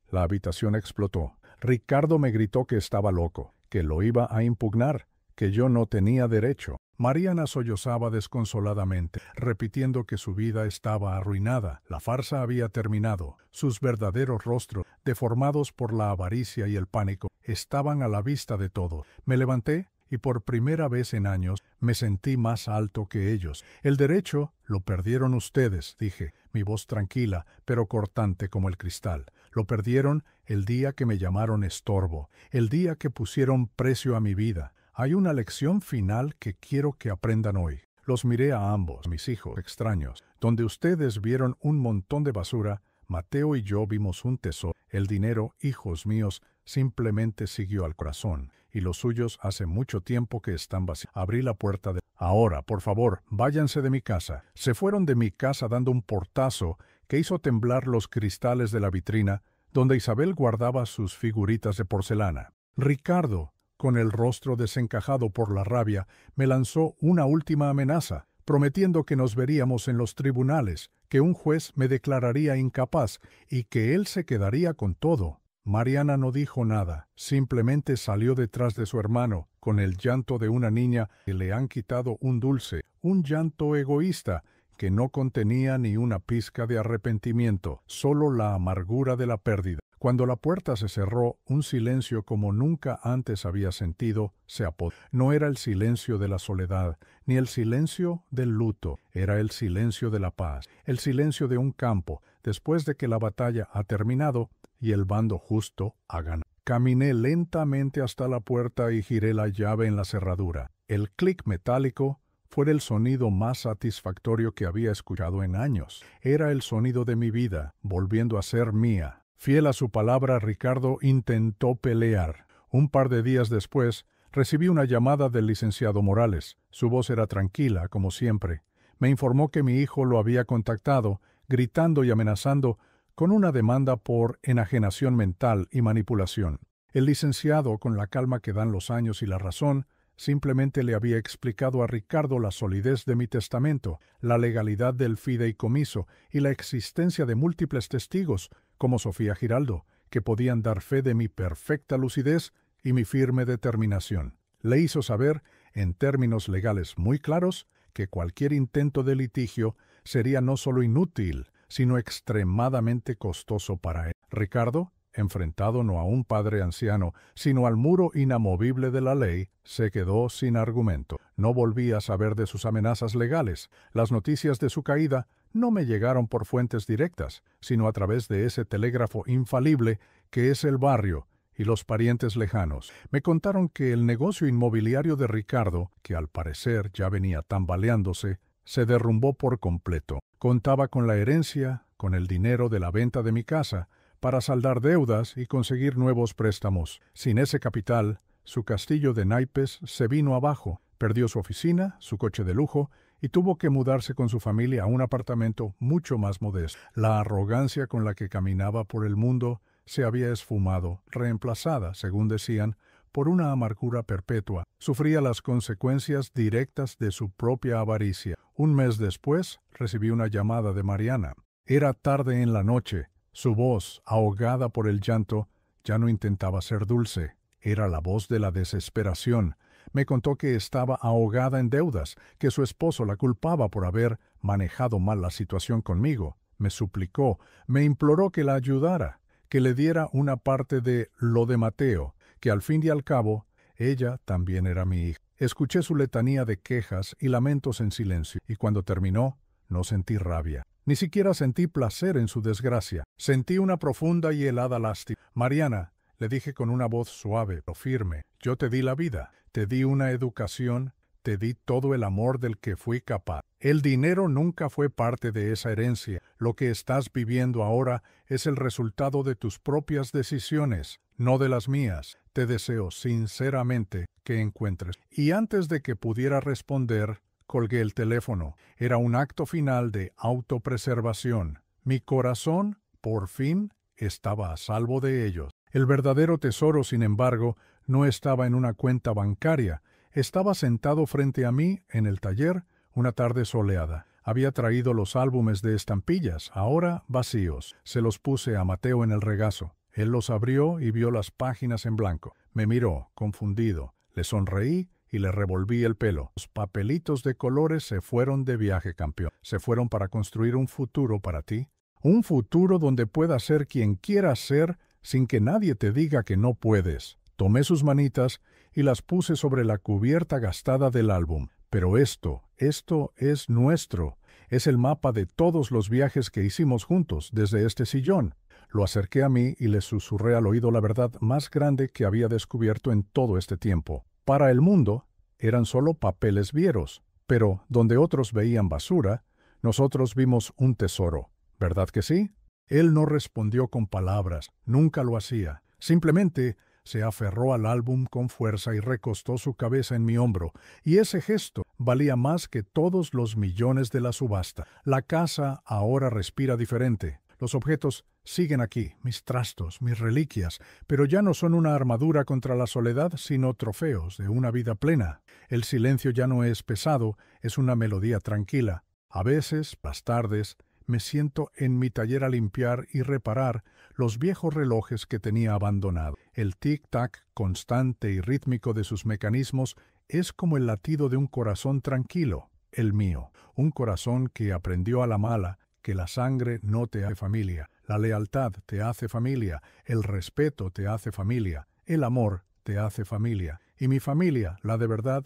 la habitación explotó. Ricardo me gritó que estaba loco, que lo iba a impugnar, que yo no tenía derecho. Mariana sollozaba desconsoladamente, repitiendo que su vida estaba arruinada. La farsa había terminado. Sus verdaderos rostros, deformados por la avaricia y el pánico, estaban a la vista de todos. Me levanté y por primera vez en años me sentí más alto que ellos. «El derecho lo perdieron ustedes», dije, mi voz tranquila, pero cortante como el cristal. «Lo perdieron el día que me llamaron estorbo, el día que pusieron precio a mi vida. Hay una lección final que quiero que aprendan hoy». Los miré a ambos, mis hijos extraños. Donde ustedes vieron un montón de basura, Mateo y yo vimos un tesoro. El dinero, hijos míos, simplemente siguió al corazón, y los suyos hace mucho tiempo que están vacíos. Abrí la puerta de... «Ahora, por favor, váyanse de mi casa». Se fueron de mi casa dando un portazo que hizo temblar los cristales de la vitrina donde Isabel guardaba sus figuritas de porcelana. Ricardo, con el rostro desencajado por la rabia, me lanzó una última amenaza, prometiendo que nos veríamos en los tribunales, que un juez me declararía incapaz y que él se quedaría con todo. Mariana no dijo nada, simplemente salió detrás de su hermano, con el llanto de una niña que le han quitado un dulce, un llanto egoísta que no contenía ni una pizca de arrepentimiento, solo la amargura de la pérdida. Cuando la puerta se cerró, un silencio como nunca antes había sentido se apoderó. No era el silencio de la soledad, ni el silencio del luto, era el silencio de la paz, el silencio de un campo, después de que la batalla ha terminado y el bando justo ha ganado. Caminé lentamente hasta la puerta y giré la llave en la cerradura. El clic metálico fue el sonido más satisfactorio que había escuchado en años. Era el sonido de mi vida, volviendo a ser mía. Fiel a su palabra, Ricardo intentó pelear. Un par de días después, recibí una llamada del licenciado Morales. Su voz era tranquila, como siempre. Me informó que mi hijo lo había contactado, gritando y amenazando con una demanda por enajenación mental y manipulación. El licenciado, con la calma que dan los años y la razón, simplemente le había explicado a Ricardo la solidez de mi testamento, la legalidad del fideicomiso y la existencia de múltiples testigos, como Sofía Giraldo, que podían dar fe de mi perfecta lucidez y mi firme determinación. Le hizo saber, en términos legales muy claros, que cualquier intento de litigio sería no solo inútil, sino extremadamente costoso para él. Ricardo, enfrentado no a un padre anciano, sino al muro inamovible de la ley, se quedó sin argumento. No volví a saber de sus amenazas legales. Las noticias de su caída no me llegaron por fuentes directas, sino a través de ese telégrafo infalible que es el barrio y los parientes lejanos. Me contaron que el negocio inmobiliario de Ricardo, que al parecer ya venía tambaleándose, se derrumbó por completo. Contaba con la herencia, con el dinero de la venta de mi casa, para saldar deudas y conseguir nuevos préstamos. Sin ese capital, su castillo de naipes se vino abajo, perdió su oficina, su coche de lujo, y tuvo que mudarse con su familia a un apartamento mucho más modesto. La arrogancia con la que caminaba por el mundo se había esfumado, reemplazada, según decían, por una amargura perpetua. Sufría las consecuencias directas de su propia avaricia. Un mes después, recibí una llamada de Mariana. Era tarde en la noche. Su voz, ahogada por el llanto, ya no intentaba ser dulce. Era la voz de la desesperación. Me contó que estaba ahogada en deudas, que su esposo la culpaba por haber manejado mal la situación conmigo. Me suplicó, me imploró que la ayudara, que le diera una parte de lo de Mateo, que al fin y al cabo, ella también era mi hija. Escuché su letanía de quejas y lamentos en silencio, y cuando terminó, no sentí rabia. Ni siquiera sentí placer en su desgracia. Sentí una profunda y helada lástima. Mariana, le dije con una voz suave pero firme, yo te di la vida, te di una educación, te di todo el amor del que fui capaz. El dinero nunca fue parte de esa herencia. Lo que estás viviendo ahora es el resultado de tus propias decisiones, no de las mías. Te deseo sinceramente que encuentres. Y antes de que pudiera responder, colgué el teléfono. Era un acto final de autopreservación. Mi corazón, por fin, estaba a salvo de ellos. El verdadero tesoro, sin embargo, no estaba en una cuenta bancaria. Estaba sentado frente a mí, en el taller, una tarde soleada. Había traído los álbumes de estampillas, ahora vacíos. Se los puse a Mateo en el regazo. Él los abrió y vio las páginas en blanco. Me miró, confundido. Le sonreí y le revolví el pelo. Los papelitos de colores se fueron de viaje, campeón. Se fueron para construir un futuro para ti. Un futuro donde puedas ser quien quieras ser sin que nadie te diga que no puedes. Tomé sus manitas y las puse sobre la cubierta gastada del álbum. Pero esto es nuestro. Es el mapa de todos los viajes que hicimos juntos desde este sillón. Lo acerqué a mí y le susurré al oído la verdad más grande que había descubierto en todo este tiempo. Para el mundo, eran solo papeles viejos, pero donde otros veían basura, nosotros vimos un tesoro. ¿Verdad que sí? Él no respondió con palabras, nunca lo hacía. Simplemente se aferró al álbum con fuerza y recostó su cabeza en mi hombro, y ese gesto valía más que todos los millones de la subasta. La casa ahora respira diferente. Los objetos siguen aquí, mis trastos, mis reliquias, pero ya no son una armadura contra la soledad, sino trofeos de una vida plena. El silencio ya no es pesado, es una melodía tranquila. A veces, las tardes, me siento en mi taller a limpiar y reparar los viejos relojes que tenía abandonados. El tic-tac constante y rítmico de sus mecanismos es como el latido de un corazón tranquilo, el mío, un corazón que aprendió a la mala que la sangre no te hace familia, la lealtad te hace familia, el respeto te hace familia, el amor te hace familia. Y mi familia, la de verdad,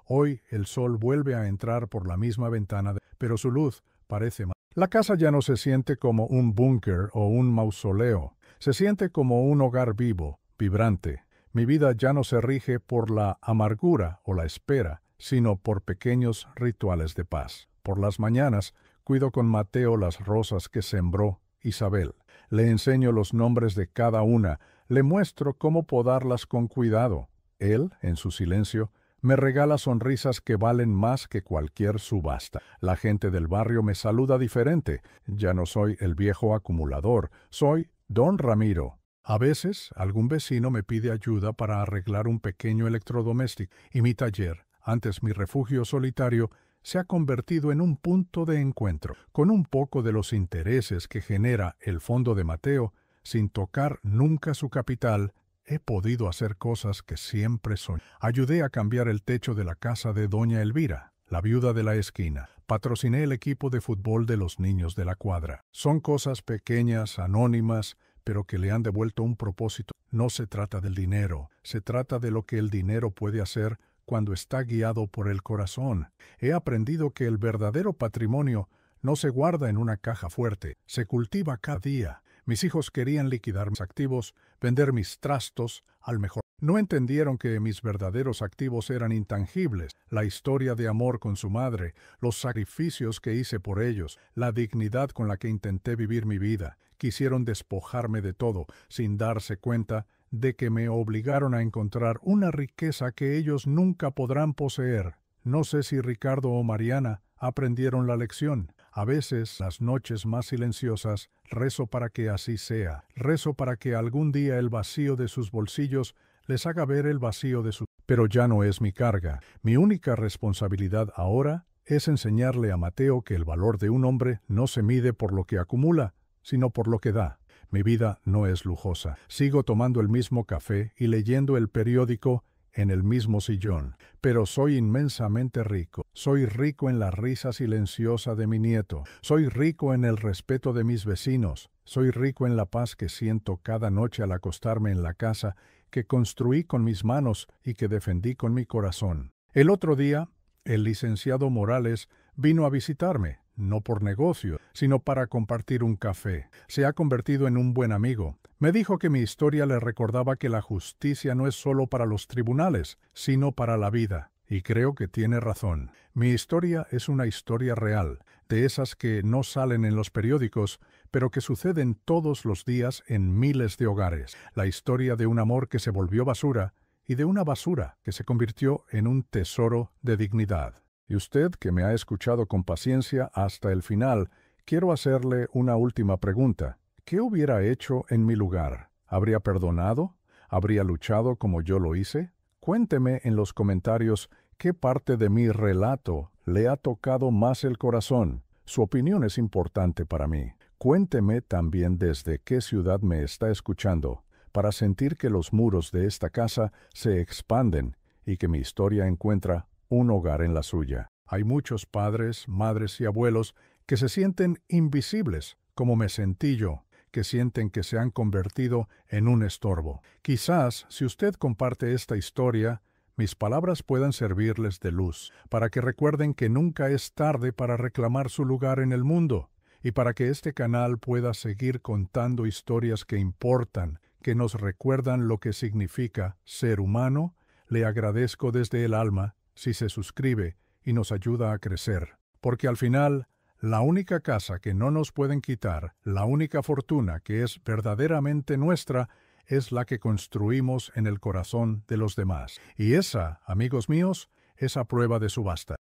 Hoy el sol vuelve a entrar por la misma ventana, pero su luz parece más. La casa ya no se siente como un búnker o un mausoleo, se siente como un hogar vivo, vibrante. Mi vida ya no se rige por la amargura o la espera, sino por pequeños rituales de paz. Por las mañanas, cuido con Mateo las rosas que sembró Isabel. Le enseño los nombres de cada una, le muestro cómo podarlas con cuidado. Él, en su silencio, me regala sonrisas que valen más que cualquier subasta. La gente del barrio me saluda diferente. Ya no soy el viejo acumulador, soy Don Ramiro. A veces, algún vecino me pide ayuda para arreglar un pequeño electrodoméstico, y mi taller, antes mi refugio solitario, se ha convertido en un punto de encuentro. Con un poco de los intereses que genera el fondo de Mateo, sin tocar nunca su capital, he podido hacer cosas que siempre soñé. Ayudé a cambiar el techo de la casa de doña Elvira, la viuda de la esquina. Patrociné el equipo de fútbol de los niños de la cuadra. Son cosas pequeñas, anónimas, pero que le han devuelto un propósito. No se trata del dinero, se trata de lo que el dinero puede hacer cuando está guiado por el corazón. He aprendido que el verdadero patrimonio no se guarda en una caja fuerte, se cultiva cada día. Mis hijos querían liquidar mis activos, vender mis trastos al mejor. No entendieron que mis verdaderos activos eran intangibles, la historia de amor con su madre, los sacrificios que hice por ellos, la dignidad con la que intenté vivir mi vida. Quisieron despojarme de todo, sin darse cuenta de que me obligaron a encontrar una riqueza que ellos nunca podrán poseer. No sé si Ricardo o Mariana aprendieron la lección. A veces, las noches más silenciosas, rezo para que así sea. Rezo para que algún día el vacío de sus bolsillos les haga ver el vacío de su... Pero ya no es mi carga. Mi única responsabilidad ahora es enseñarle a Mateo que el valor de un hombre no se mide por lo que acumula, sino por lo que da. Mi vida no es lujosa. Sigo tomando el mismo café y leyendo el periódico en el mismo sillón, pero soy inmensamente rico. Soy rico en la risa silenciosa de mi nieto. Soy rico en el respeto de mis vecinos. Soy rico en la paz que siento cada noche al acostarme en la casa que construí con mis manos y que defendí con mi corazón. El otro día, el licenciado Morales vino a visitarme, no por negocio, sino para compartir un café. Se ha convertido en un buen amigo. Me dijo que mi historia le recordaba que la justicia no es solo para los tribunales, sino para la vida. Y creo que tiene razón. Mi historia es una historia real, de esas que no salen en los periódicos, pero que suceden todos los días en miles de hogares. La historia de un amor que se volvió basura y de una basura que se convirtió en un tesoro de dignidad. Y usted, que me ha escuchado con paciencia hasta el final, quiero hacerle una última pregunta. ¿Qué hubiera hecho en mi lugar? ¿Habría perdonado? ¿Habría luchado como yo lo hice? Cuénteme en los comentarios qué parte de mi relato le ha tocado más el corazón. Su opinión es importante para mí. Cuénteme también desde qué ciudad me está escuchando, para sentir que los muros de esta casa se expanden y que mi historia encuentra un hogar en la suya. Hay muchos padres, madres y abuelos que se sienten invisibles, como me sentí yo, que sienten que se han convertido en un estorbo. Quizás, si usted comparte esta historia, mis palabras puedan servirles de luz, para que recuerden que nunca es tarde para reclamar su lugar en el mundo, y para que este canal pueda seguir contando historias que importan, que nos recuerdan lo que significa ser humano. Le agradezco desde el alma si se suscribe y nos ayuda a crecer, porque al final, la única casa que no nos pueden quitar, la única fortuna que es verdaderamente nuestra, es la que construimos en el corazón de los demás. Y esa, amigos míos, es a prueba de subasta.